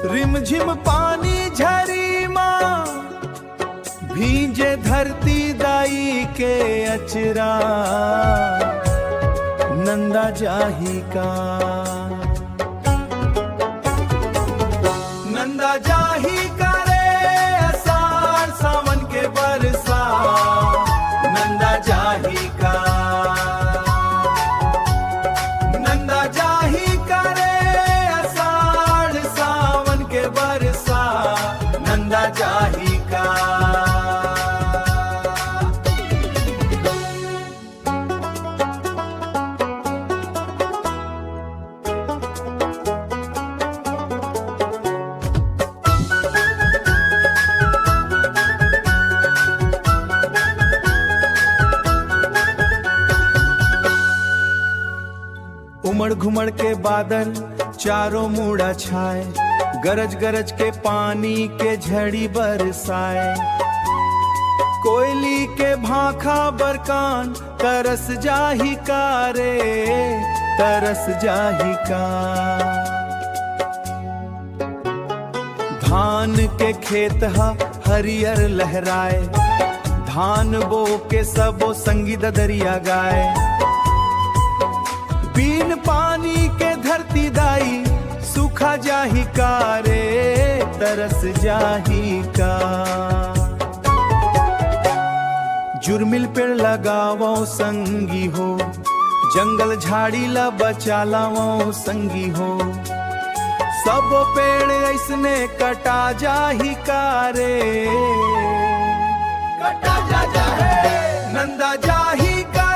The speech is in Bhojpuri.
रिमझिम पानी झरी माँ, भींजे धरती दाई के अचरा, नंदा जाही का। नंदा जाही का रे अषाढ़ सावन के बरसा, नंदा जाही का। नंदा जाही का रे अषाढ़ सावन के बरसा, नंदा जाही का। उमड़ घुमड़ के बादल चारों मुड़ा छाए, गरज गरज के पानी के झड़ी बरसाए। कोयली के भाखा बरकान तरस जाही का रे, तरस जाही का। धान के खेत हरियर लहराए, धान बो के सबो संगी ददरिया गाए। बिन पानी के धरती दाई सूखा जाही का रे, तरस जाही का। जुर्मिल पेड़ लगावो संगी हो, जंगल झाड़ी ला बचा लावो संगी हो। सब पेड़ ऐसने कटा जाही का रे, कटा जा है। नंदा जाही का